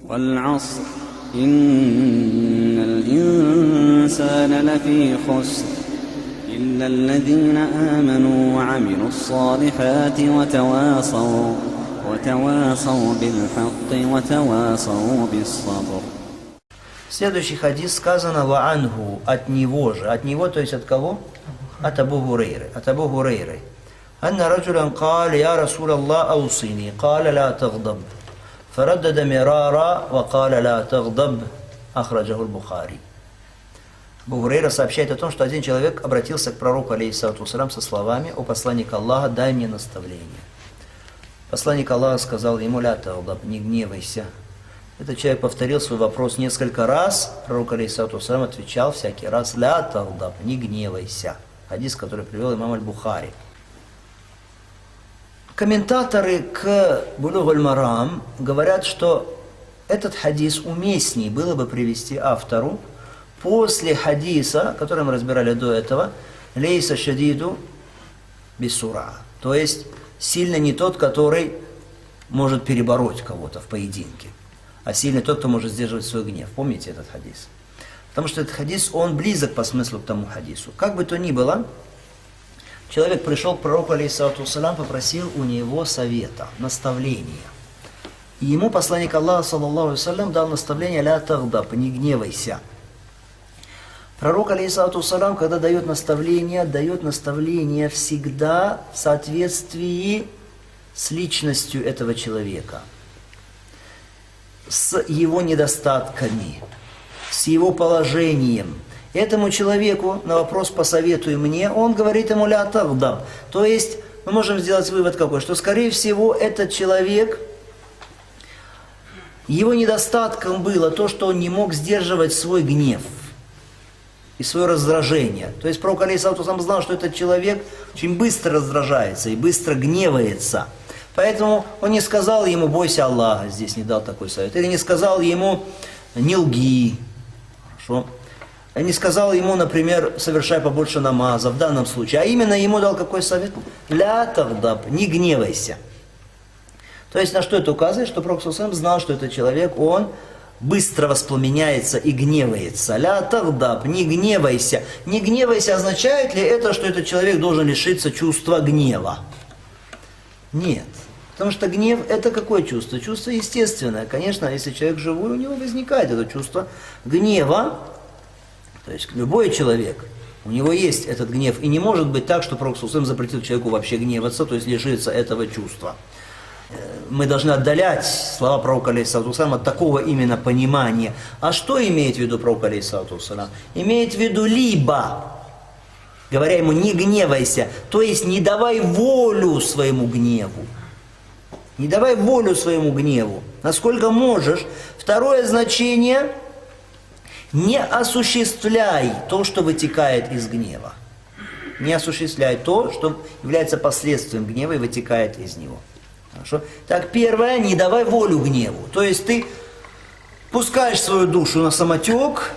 والعصر إن الإنسان لفي خسر إلا الذين آمنوا وعملوا الصالحات وتواصوا بالحق وتواصوا بالصبر. Следующий хадис сказано «Ва анху» от него же. От него, то есть от кого? От Абу Гурейры. От Абу Гурейры. «Анна раджулян кал, я Расул Аллах, аусини, каля ла тагдаб». فردد مرارا وقال لا تغضب. أخرجه البخاري. Абу Гурейра сообщает о том, что один человек обратился к пророку, алейхиссалату вассалям, со словами: «О посланник Аллаха, дай мне наставление». Посланник Аллаха сказал ему: «Ля тагдаб», не гневайся. Этот человек повторил свой вопрос несколько раз. Пророк, алейхиссалату вассалям, отвечал всякий раз: «Ля тагдаб», не гневайся. Хадис, который привел имам аль-Бухари. Комментаторы к Булуг аль-Марам говорят, что этот хадис уместней было бы привести автору после хадиса, который мы разбирали до этого, «Лейса шадиду бисура», то есть сильный не тот, который может перебороть кого-то в поединке, а сильный тот, кто может сдерживать свой гнев. Помните этот хадис? Потому что этот хадис, он близок по смыслу к тому хадису. Как бы то ни было, человек пришел к пророку, алейхиссалату вассалям, попросил у него совета, наставления. И ему посланник Аллаха, саллаллаху алейхи вассалям, дал наставление: «Ля тагдаб», не гневайся. Пророк, алейхиссалату вассалям, когда дает наставление всегда в соответствии с личностью этого человека, с его недостатками, с его положением. Этому человеку на вопрос «посоветуй мне», он говорит ему «ля тагдаб». То есть мы можем сделать вывод какой, что скорее всего этот человек, его недостатком было то, что он не мог сдерживать свой гнев и свое раздражение. То есть пророк, алейхиссалату вассалям, знал, что этот человек очень быстро раздражается и быстро гневается. Поэтому он не сказал ему «бойся Аллаха», здесь не дал такой совет. Или не сказал ему «не лги». Хорошо. Не сказал ему, например, совершай побольше намазов в данном случае, а именно ему дал какой совет? «Ля тагдаб», не гневайся. То есть на что это указывает? Что пророк сам знал, что этот человек, он быстро воспламеняется и гневается. «Ля тагдаб», не гневайся. Не гневайся означает ли это, что этот человек должен лишиться чувства гнева? Нет. Потому что гнев – это какое чувство? Чувство естественное. Конечно, если человек живой, у него возникает это чувство гнева. То есть любой человек, у него есть этот гнев. И не может быть так, что пророк запретил человеку вообще гневаться, то есть лишиться этого чувства. Мы должны отдалять слова пророка, алейхиссалату вассалям, от такого именно понимания. А что имеет в виду пророк, алейхиссалату вассалям? Имеет в виду либо, говоря ему «не гневайся», то есть не давай волю своему гневу. Не давай волю своему гневу, насколько можешь. Второе значение – не осуществляй то, что вытекает из гнева. Не осуществляй то, что является последствием гнева и вытекает из него. Хорошо? Так, первое, не давай волю гневу. То есть ты пускаешь свою душу на самотек,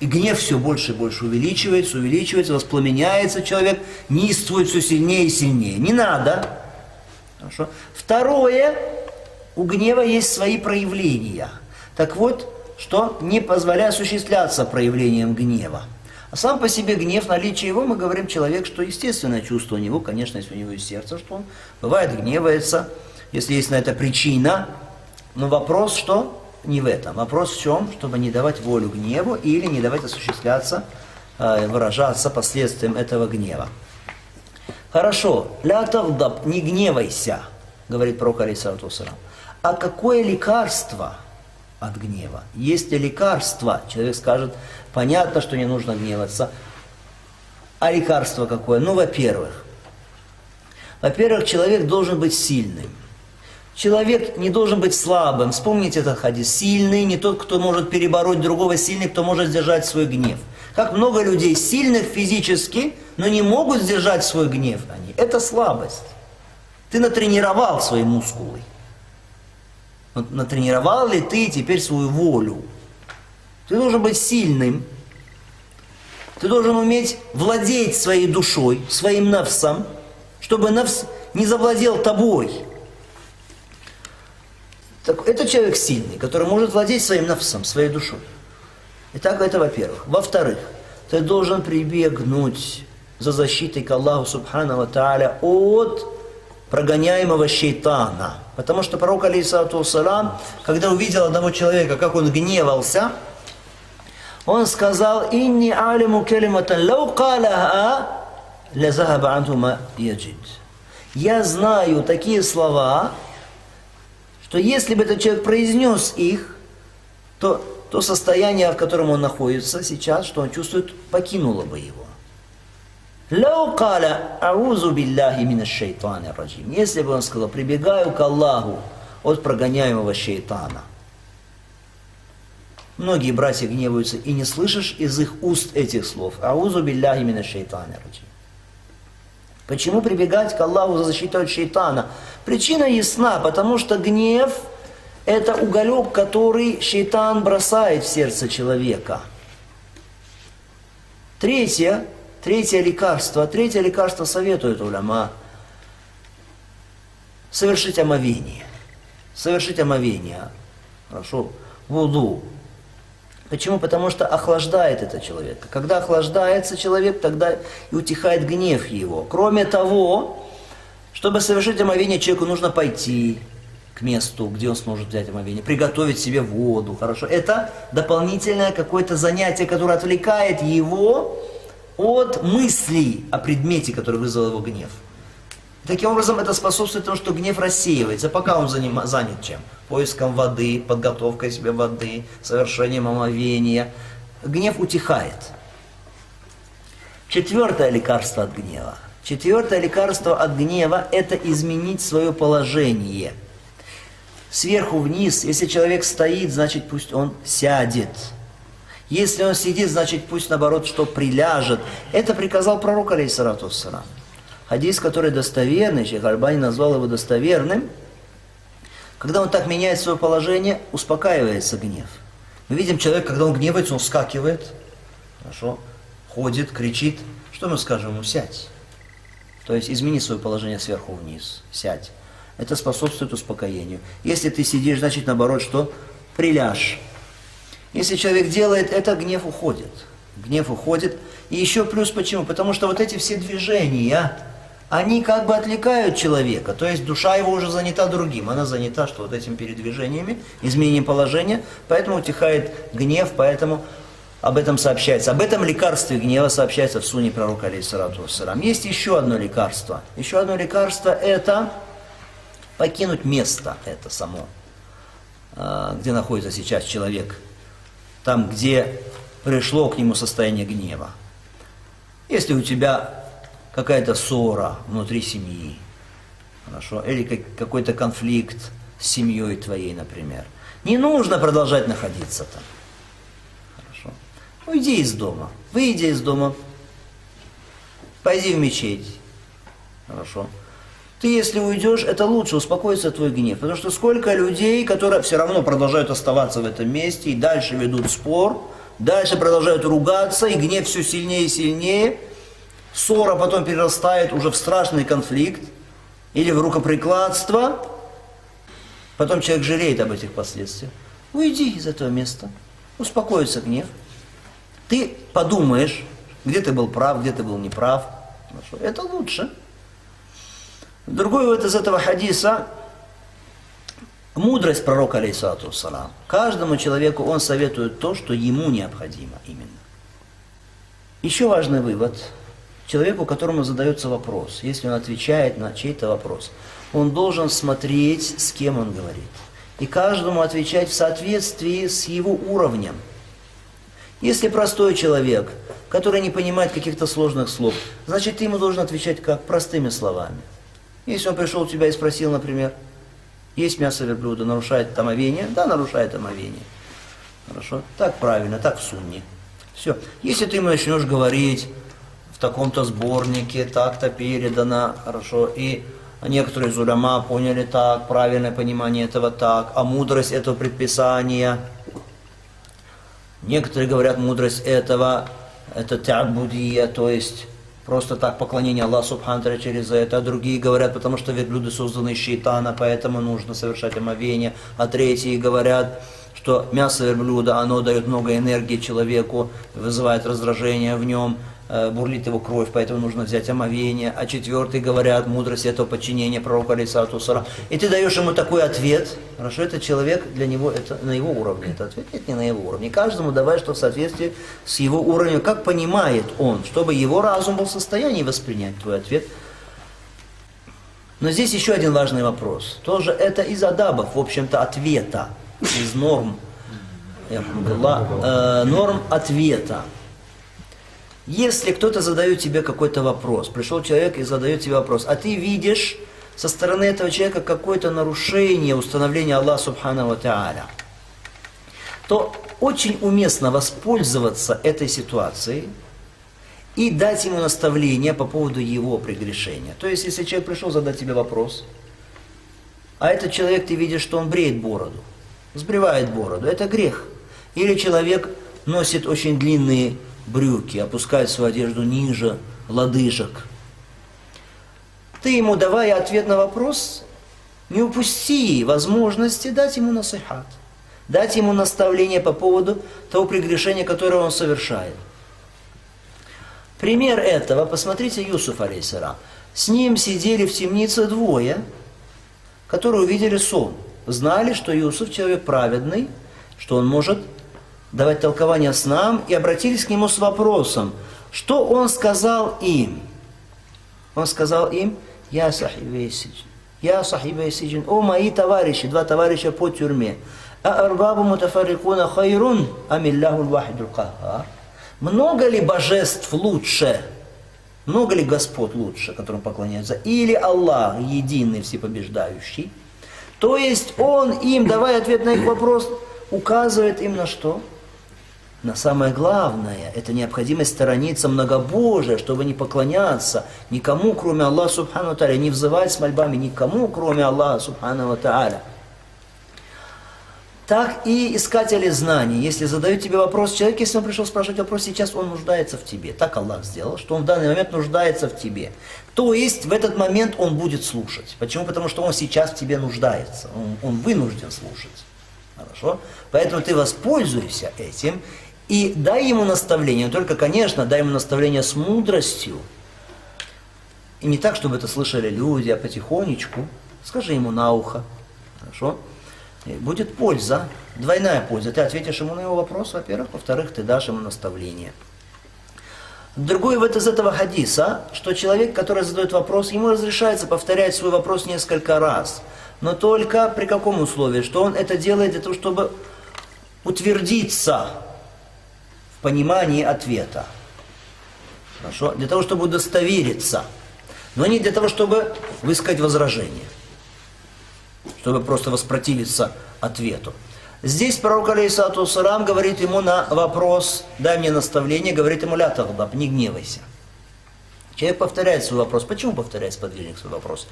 и гнев все больше и больше увеличивается, воспламеняется человек, неистует все сильнее и сильнее. Не надо. Хорошо? Второе, у гнева есть свои проявления. Так вот, что не позволяет осуществляться проявлением гнева. А сам по себе гнев, наличие его, мы говорим человек, что естественное чувство у него, конечно, если у него есть сердце, что он бывает гневается, если есть на это причина. Но вопрос, что не в этом. Вопрос в чем? Чтобы не давать волю гневу или не давать осуществляться, выражаться последствием этого гнева. Хорошо, «Ля тагдаб», не гневайся, говорит пророк, алейхиссалату вассалям. А какое лекарство от гнева? Есть ли лекарство? Человек скажет, понятно, что не нужно гневаться. А лекарство какое? Ну, во-первых, человек должен быть сильным. Человек не должен быть слабым. Вспомните этот хадис. Сильный не тот, кто может перебороть другого, сильный, кто может сдержать свой гнев. Как много людей сильных физически, но не могут сдержать свой гнев. Это слабость. Ты натренировал свои мускулы. Натренировал ли ты теперь свою волю? Ты должен быть сильным. Ты должен уметь владеть своей душой, своим нафсом, чтобы нафс не завладел тобой. Так, это человек сильный, который может владеть своим нафсом, своей душой. Итак, это во-первых. Во-вторых, ты должен прибегнуть за защитой к Аллаху Субхану ва Тааля от прогоняемого шейтана. Потому что пророк, алейхиссалату вассалам, когда увидел одного человека, как он гневался, он сказал: «Инни алиму калиматан лау калаха ля захаба анху ма яджид». Я знаю такие слова, что если бы этот человек произнес их, то состояние, в котором он находится сейчас, что он чувствует, покинуло бы его. «Лау каля аузу билляхи минаш шейтани раджим». Если бы он сказал: «Прибегаю к Аллаху от прогоняемого шейтана». Многие братья гневаются, и не слышишь из их уст этих слов. «Аузу билляхи минаш шейтани раджим». Почему прибегать к Аллаху за защиту от шейтана? Причина ясна, потому что гнев – это уголек, который шейтан бросает в сердце человека. Третье лекарство советует уляма – совершить омовение. Хорошо, вуду. Почему? Потому что охлаждает это человека. Когда охлаждается человек, тогда и утихает гнев его. Кроме того, чтобы совершить омовение, человеку нужно пойти к месту, где он сможет взять омовение, приготовить себе воду. Хорошо. Это дополнительное какое-то занятие, которое отвлекает его от мыслей о предмете, который вызвал его гнев. Таким образом, это способствует тому, что гнев рассеивается, пока он занят чем? Поиском воды, подготовкой себе воды, совершением омовения. Гнев утихает. Четвертое лекарство от гнева. Четвертое лекарство от гнева – это изменить свое положение. Сверху вниз, если человек стоит, значит пусть он сядет. Если он сидит, значит пусть наоборот, что приляжет. Это приказал пророк, алейхиссалату вассалам. Хадис, который достоверный, шейх Альбани назвал его достоверным. Когда он так меняет свое положение, успокаивается гнев. Мы видим человека, когда он гневается, он вскакивает, хорошо, ходит, кричит. Что мы скажем ему? Сядь. То есть измени свое положение сверху вниз. Сядь. Это способствует успокоению. Если ты сидишь, значит наоборот, что? Приляжь. Если человек делает это, гнев уходит. Гнев уходит. И еще плюс почему? Потому что вот эти все движения, они как бы отвлекают человека. То есть душа его уже занята другим. Она занята, что вот этими передвижениями, изменением положения. Поэтому утихает гнев, поэтому об этом сообщается. Об этом лекарстве гнева сообщается в сунне пророка, алейхиссалату вассалам. Есть еще одно лекарство. Еще одно лекарство – это покинуть место это само, где находится сейчас человек. Там, где пришло к нему состояние гнева. Если у тебя какая-то ссора внутри семьи, хорошо, или какой-то конфликт с семьей твоей, например, не нужно продолжать находиться там. Хорошо. Уйди из дома, выйди из дома, пойди в мечеть. Хорошо. Ты, если уйдешь, это лучше, успокоится твой гнев. Потому что сколько людей, которые все равно продолжают оставаться в этом месте и дальше ведут спор, дальше продолжают ругаться, и гнев все сильнее и сильнее. Ссора потом перерастает уже в страшный конфликт или в рукоприкладство. Потом человек жалеет об этих последствиях. Уйди из этого места, успокоится гнев. Ты подумаешь, где ты был прав, где ты был неправ. Это лучше. Другой вот из этого хадиса – мудрость пророка, алейхиссалату вассалам. Каждому человеку он советует то, что ему необходимо именно. Еще важный вывод. Человеку, которому задается вопрос, если он отвечает на чей-то вопрос, он должен смотреть, с кем он говорит. И каждому отвечать в соответствии с его уровнем. Если простой человек, который не понимает каких-то сложных слов, значит, ты ему должен отвечать как? Простыми словами. Если он пришел к тебя и спросил, например, есть мясо верблюда, нарушает омовение? Да, нарушает омовение. Хорошо? Так правильно, так в сунне. Все. Если ты ему начнешь говорить в таком-то сборнике, так-то передано, хорошо, и некоторые из уляма поняли так, правильное понимание этого так, а мудрость этого предписания, некоторые говорят, мудрость этого, это та'будия, то есть просто так поклонение Аллаху Субхану Тааля через это, а другие говорят, потому что верблюды созданы из шейтана, поэтому нужно совершать омовение, а третьи говорят, что мясо верблюда, оно дает много энергии человеку, вызывает раздражение в нем, бурлит его кровь, поэтому нужно взять омовение, а четвертые говорят, мудрость этого подчинения пророку алейхиссалату вассалам. И ты даешь ему такой ответ, хорошо, этот человек, для него это на его уровне, это ответ, нет, не на его уровне. Каждому давай, что в соответствии с его уровнем, как понимает он, чтобы его разум был в состоянии воспринять твой ответ. Но здесь еще один важный вопрос. Тоже это из адабов, в общем-то, ответа, из норм, норм ответа. Если кто-то задает тебе какой-то вопрос, пришел человек и задает тебе вопрос, а ты видишь со стороны этого человека какое-то нарушение установления Аллаха Субхану Тааля, то очень уместно воспользоваться этой ситуацией и дать ему наставление по поводу его прегрешения. То есть, если человек пришел задать тебе вопрос, а этот человек, ты видишь, что он бреет бороду, сбривает бороду, это грех. Или человек носит очень длинные брюки, опускает свою одежду ниже лодыжек. Ты ему, давая ответ на вопрос, не упусти возможности дать ему насихат, дать ему наставление по поводу того прегрешения, которое он совершает. Пример этого, посмотрите, Юсуф алейхиссалам. С ним сидели в темнице двое, которые увидели сон. Знали, что Юсуф человек праведный, что он может давать толкование снам, и обратились к нему с вопросом, что он сказал им. Он сказал им, «Я сахибей сиджин, о мои товарищи, два товарища по тюрьме, а арбабу мутафаррикуна хайрун, амиллаху л-вахидул кахар». Много ли божеств лучше, много ли господ лучше, которым поклоняются, или Аллах, единый, всепобеждающий? То есть он им, давая ответ на их вопрос, указывает им на что? На самое главное, это необходимость сторониться многобожия, чтобы не поклоняться никому, кроме Аллаха Субхану Тааля, не взывать с мольбами никому, кроме Аллаха Субхану Тааля. Так и искатели знаний, если задают тебе вопрос, человек, если он пришел спрашивать вопрос, сейчас он нуждается в тебе. Так Аллах сделал, что он в данный момент нуждается в тебе. То есть в этот момент он будет слушать. Почему? Потому что он сейчас в тебе нуждается, он вынужден слушать. Хорошо? Поэтому ты воспользуйся этим и дай ему наставление. Но только, конечно, дай ему наставление с мудростью. И не так, чтобы это слышали люди, а потихонечку. Скажи ему на ухо. Хорошо? И будет польза, двойная польза. Ты ответишь ему на его вопрос, во-первых. Во-вторых, ты дашь ему наставление. Другой вот из этого хадиса, что человек, который задает вопрос, ему разрешается повторять свой вопрос несколько раз. Но только при каком условии? Что он это делает для того, чтобы утвердиться в понимании ответа. Хорошо? Для того, чтобы удостовериться. Но не для того, чтобы высказать возражение. Чтобы просто воспротивиться ответу. Здесь пророк алейхиссалату вассалам говорит ему на вопрос, дай мне наставление, говорит ему ля тагдаб, не гневайся. Человек повторяет свой вопрос. Почему повторяет сподвижник свой вопрос?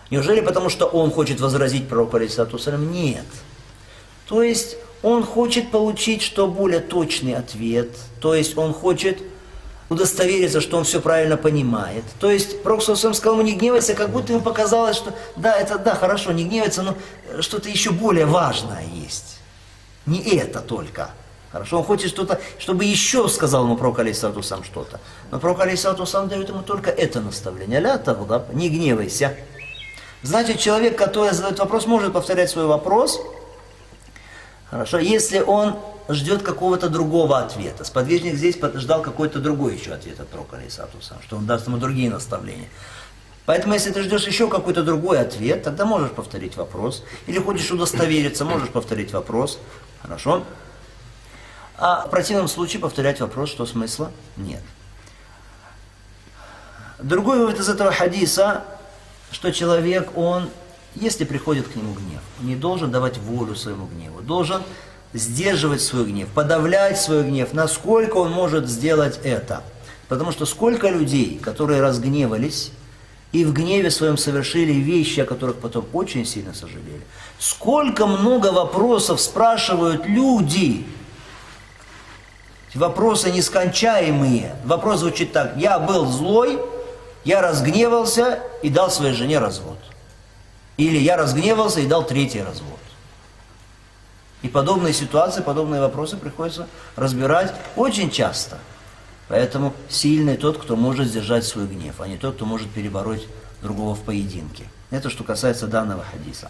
Неужели потому, что он хочет возразить пророку алейхиссалату вассалам? Нет. То есть он хочет получить что более точный ответ. То есть он хочет удостовериться, что он все правильно понимает. То есть пророк сказал ему не гневайся, как будто ему показалось, что да, хорошо, не гневайся, но что-то еще более важное есть. Не это только. Хорошо, он хочет что-то, чтобы еще сказал ему пророк алейхиссалату вассалам что-то. Но пророк алейхиссалату вассалам дает ему только это наставление. Ля тагдаб, не гневайся. Значит, человек, который задает вопрос, может повторять свой вопрос, хорошо, если он ждет какого-то другого ответа. Сподвижник здесь ждал какой-то другой еще ответ от пророка алейхиссалату вассалам, что он даст ему другие наставления. Поэтому, если ты ждешь еще какой-то другой ответ, тогда можешь повторить вопрос. Или хочешь удостовериться, можешь повторить вопрос. Хорошо? А в противном случае повторять вопрос, что смысла нет. Другой вывод из этого хадиса, что человек, он, если приходит к нему гнев, не должен давать волю своему гневу, должен сдерживать свой гнев, подавлять свой гнев, насколько он может сделать это. Потому что сколько людей, которые разгневались и в гневе своем совершили вещи, о которых потом очень сильно сожалели. Сколько много вопросов спрашивают люди, Вопросы нескончаемые. Вопрос звучит так: я был злой, я разгневался и дал своей жене развод. Или я разгневался и дал третий развод. И подобные ситуации, подобные вопросы приходится разбирать очень часто. Поэтому сильный тот, кто может сдержать свой гнев, а не тот, кто может перебороть другого в поединке. Это что касается данного хадиса.